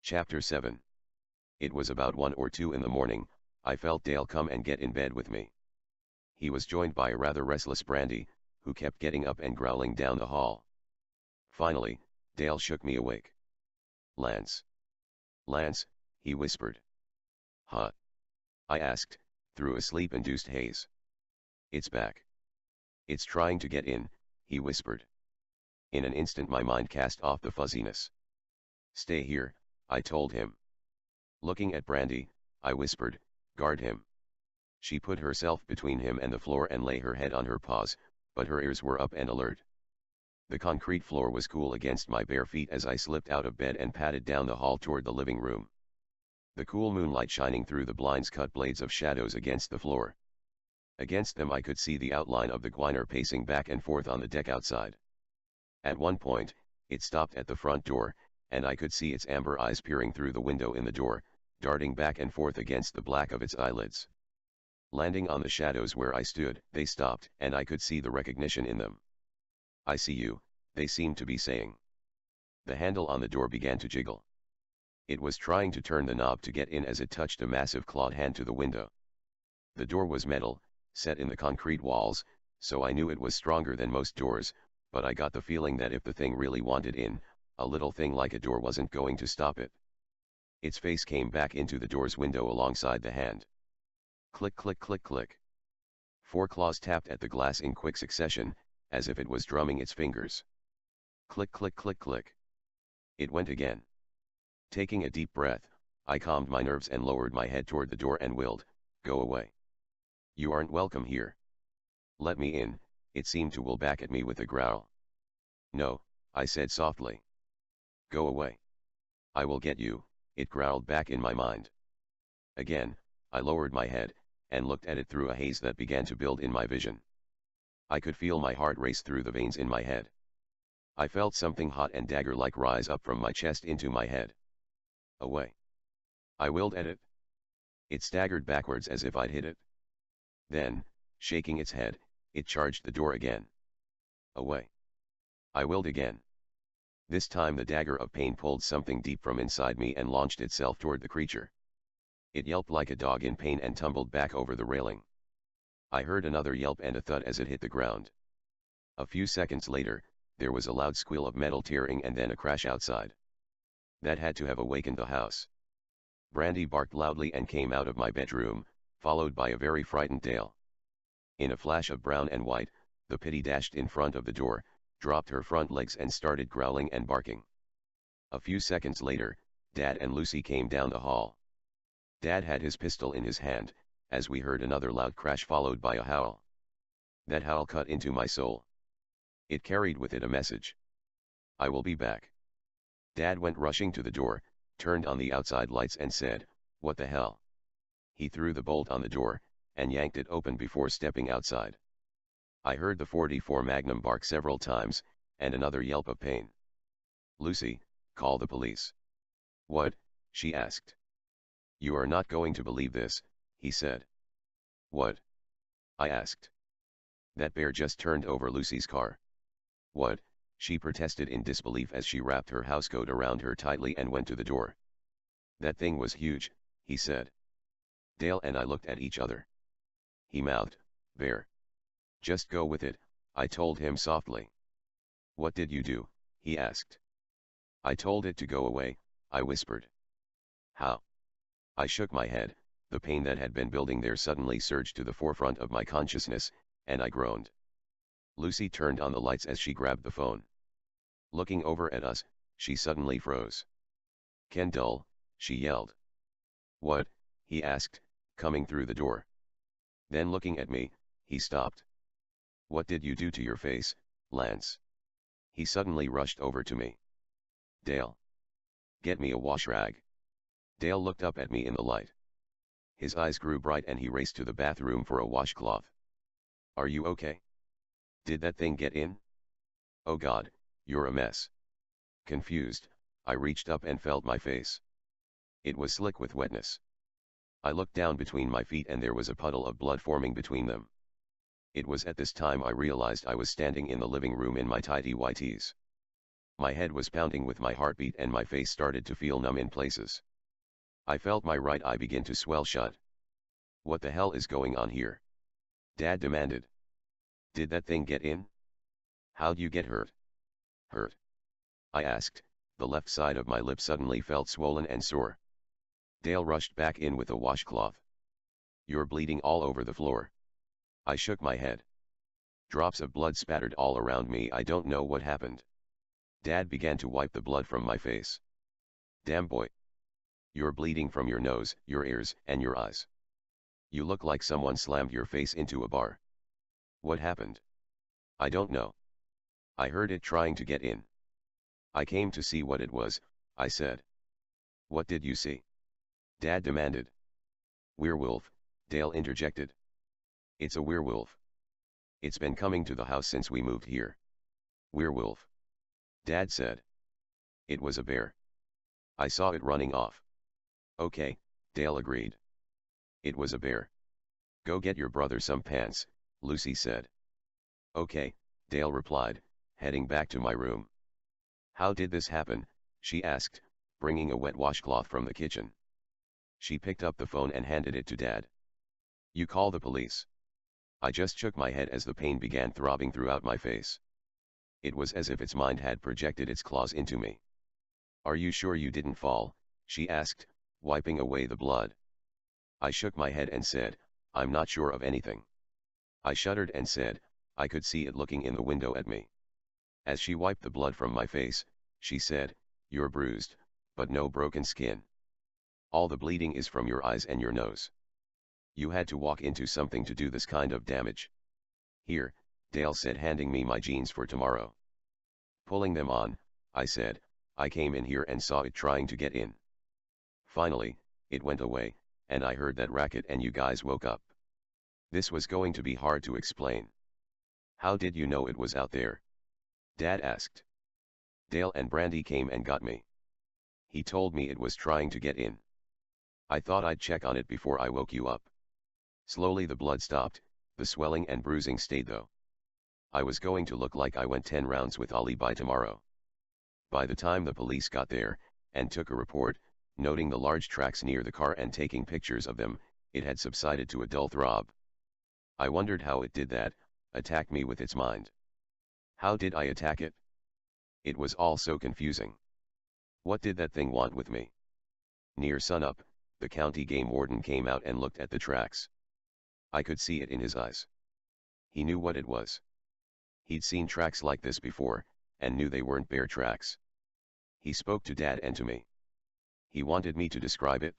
Chapter 7. It was about 1 or 2 in the morning. I felt Dale come and get in bed with me. He was joined by a rather restless Brandy, who kept getting up and growling down the hall. Finally, Dale shook me awake. "Lance. Lance," he whispered. "Huh?" I asked, through a sleep-induced haze. "It's back. It's trying to get in," he whispered. In an instant my mind cast off the fuzziness. "Stay here," I told him. Looking at Brandy, I whispered, "Guard him." She put herself between him and the floor and lay her head on her paws, but her ears were up and alert. The concrete floor was cool against my bare feet as I slipped out of bed and padded down the hall toward the living room. The cool moonlight shining through the blinds cut blades of shadows against the floor. Against them I could see the outline of the Gwiner pacing back and forth on the deck outside. At one point, it stopped at the front door, and I could see its amber eyes peering through the window in the door, darting back and forth against the black of its eyelids. Landing on the shadows where I stood, they stopped, and I could see the recognition in them. "I see you," they seemed to be saying. The handle on the door began to jiggle. It was trying to turn the knob to get in as it touched a massive clawed hand to the window. The door was metal, set in the concrete walls, so I knew it was stronger than most doors, but I got the feeling that if the thing really wanted in, a little thing like a door wasn't going to stop it. Its face came back into the door's window alongside the hand. Click, click, click, click. 4 claws tapped at the glass in quick succession, as if it was drumming its fingers. Click, click, click, click. It went again. Taking a deep breath, I calmed my nerves and lowered my head toward the door and willed, "Go away. You aren't welcome here. Let me in," it seemed to will back at me with a growl. "No," I said softly. "Go away. I will get you," it growled back in my mind. Again, I lowered my head, and looked at it through a haze that began to build in my vision. I could feel my heart race through the veins in my head. I felt something hot and dagger-like rise up from my chest into my head. "Away." I willed at it. It staggered backwards as if I'd hit it. Then, shaking its head, it charged the door again. "Away." I willed again. This time the dagger of pain pulled something deep from inside me and launched itself toward the creature. It yelped like a dog in pain and tumbled back over the railing. I heard another yelp and a thud as it hit the ground. A few seconds later, there was a loud squeal of metal tearing and then a crash outside. That had to have awakened the house. Brandy barked loudly and came out of my bedroom, followed by a very frightened Dale. In a flash of brown and white, the pitty dashed in front of the door, dropped her front legs and started growling and barking. A few seconds later, Dad and Lucy came down the hall. Dad had his pistol in his hand, as we heard another loud crash followed by a howl. That howl cut into my soul. It carried with it a message. "I will be back." Dad went rushing to the door, turned on the outside lights and said, "What the hell?" He threw the bolt on the door, and yanked it open before stepping outside. I heard the .44 Magnum bark several times, and another yelp of pain. "Lucy, call the police." "What?" she asked. "You are not going to believe this," he said. "What?" I asked. "That bear just turned over Lucy's car." "What?" she protested in disbelief as she wrapped her housecoat around her tightly and went to the door. "That thing was huge," he said. Dale and I looked at each other. He mouthed, "Bear." "Just go with it," I told him softly. "What did you do?" he asked. "I told it to go away," I whispered. "How?" I shook my head. The pain that had been building there suddenly surged to the forefront of my consciousness, and I groaned. Lucy turned on the lights as she grabbed the phone. Looking over at us, she suddenly froze. "Kendall," she yelled. "What?" he asked, coming through the door. Then looking at me, he stopped. "What did you do to your face, Lance?" He suddenly rushed over to me. "Dale. Get me a wash rag." Dale looked up at me in the light. His eyes grew bright and he raced to the bathroom for a washcloth. "Are you okay? Did that thing get in?" "Oh God, you're a mess." Confused, I reached up and felt my face. It was slick with wetness. I looked down between my feet and there was a puddle of blood forming between them. It was at this time I realized I was standing in the living room in my tighty whities. My head was pounding with my heartbeat and my face started to feel numb in places. I felt my right eye begin to swell shut. What the hell is going on here? Dad demanded. Did that thing get in? How'd you get hurt? Hurt? I asked. The left side of my lip suddenly felt swollen and sore. Dale rushed back in with a washcloth. You're bleeding all over the floor. I shook my head. Drops of blood spattered all around me. I don't know what happened. Dad began to wipe the blood from my face. Damn boy. You're bleeding from your nose, your ears, and your eyes. You look like someone slammed your face into a bar. What happened? I don't know. I heard it trying to get in. I came to see what it was, I said. What did you see? Dad demanded. Werewolf, Dale interjected. It's a werewolf. It's been coming to the house since we moved here. Werewolf. Dad said. It was a bear. I saw it running off. Okay, Dale agreed. It was a bear. Go get your brother some pants, Lucy said. Okay, Dale replied, heading back to my room. How did this happen? She asked, bringing a wet washcloth from the kitchen. She picked up the phone and handed it to Dad. You call the police. I just shook my head as the pain began throbbing throughout my face. It was as if its mind had projected its claws into me. Are you sure you didn't fall? She asked, wiping away the blood. I shook my head and said, I'm not sure of anything. I shuddered and said, I could see it looking in the window at me. As she wiped the blood from my face, she said, you're bruised, but no broken skin. All the bleeding is from your eyes and your nose. You had to walk into something to do this kind of damage. Here, Dale said, handing me my jeans for tomorrow. Pulling them on, I said, I came in here and saw it trying to get in. Finally, it went away, and I heard that racket and you guys woke up. This was going to be hard to explain. How did you know it was out there? Dad asked. Dale and Brandy came and got me. He told me it was trying to get in. I thought I'd check on it before I woke you up. Slowly the blood stopped, the swelling and bruising stayed though. I was going to look like I went 10 rounds with Ollie by tomorrow. By the time the police got there, and took a report, noting the large tracks near the car and taking pictures of them, it had subsided to a dull throb. I wondered how it did that, attack me with its mind. How did I attack it? It was all so confusing. What did that thing want with me? Near sunup, the county game warden came out and looked at the tracks. I could see it in his eyes. He knew what it was. He'd seen tracks like this before, and knew they weren't bear tracks. He spoke to Dad and to me. He wanted me to describe it.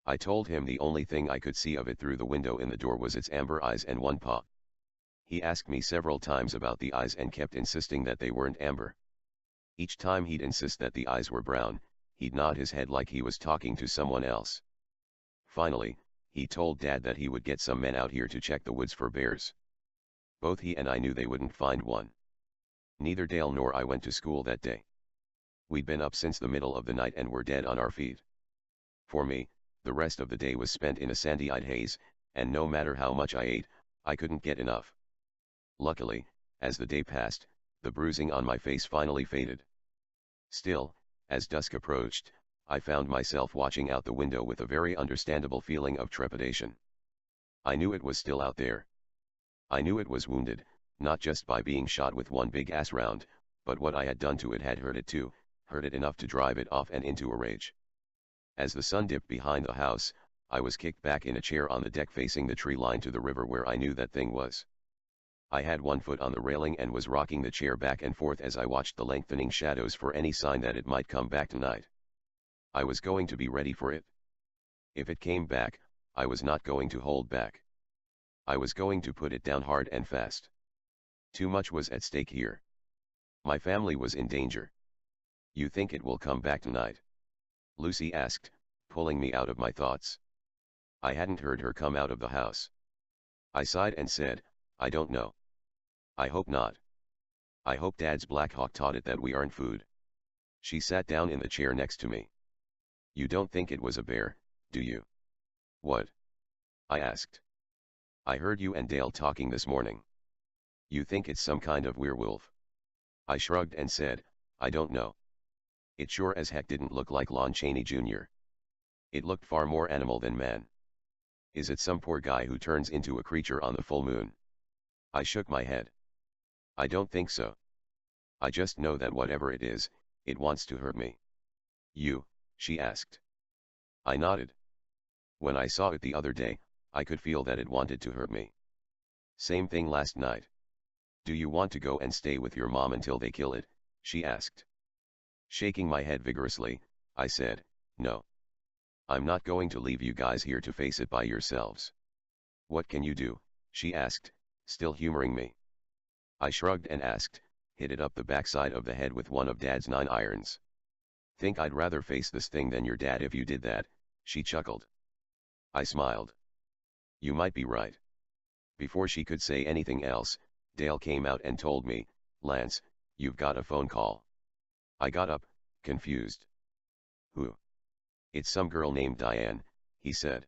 I told him the only thing I could see of it through the window in the door was its amber eyes and one paw. He asked me several times about the eyes and kept insisting that they weren't amber. Each time he'd insist that the eyes were brown, he'd nod his head like he was talking to someone else. Finally, he told Dad that he would get some men out here to check the woods for bears. Both he and I knew they wouldn't find one. Neither Dale nor I went to school that day. We'd been up since the middle of the night and were dead on our feet. For me, the rest of the day was spent in a sandy-eyed haze, and no matter how much I ate, I couldn't get enough. Luckily, as the day passed, the bruising on my face finally faded. Still, as dusk approached, I found myself watching out the window with a very understandable feeling of trepidation. I knew it was still out there. I knew it was wounded, not just by being shot with one big ass round, but what I had done to it had hurt it too, hurt it enough to drive it off and into a rage. As the sun dipped behind the house, I was kicked back in a chair on the deck facing the tree line to the river where I knew that thing was. I had one foot on the railing and was rocking the chair back and forth as I watched the lengthening shadows for any sign that it might come back tonight. I was going to be ready for it. If it came back, I was not going to hold back. I was going to put it down hard and fast. Too much was at stake here. My family was in danger. You think it will come back tonight? Lucy asked, pulling me out of my thoughts. I hadn't heard her come out of the house. I sighed and said, I don't know. I hope not. I hope Dad's Black Hawk taught it that we aren't food. She sat down in the chair next to me. You don't think it was a bear, do you? What? I asked. I heard you and Dale talking this morning. You think it's some kind of werewolf? I shrugged and said, I don't know. It sure as heck didn't look like Lon Chaney Jr. It looked far more animal than man. Is it some poor guy who turns into a creature on the full moon? I shook my head. I don't think so. I just know that whatever it is, it wants to hurt me. You? She asked. I nodded. When I saw it the other day, I could feel that it wanted to hurt me. Same thing last night. Do you want to go and stay with your mom until they kill it? She asked. Shaking my head vigorously, I said, no. I'm not going to leave you guys here to face it by yourselves. What can you do? She asked, still humoring me. I shrugged and asked, hit it up the backside of the head with one of Dad's 9 irons. Think I'd rather face this thing than your dad if you did that, she chuckled. I smiled. You might be right. Before she could say anything else, Dale came out and told me, Lance, you've got a phone call. I got up, confused. Who? It's some girl named Diane, he said.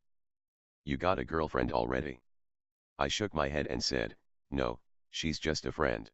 You got a girlfriend already? I shook my head and said, no, she's just a friend.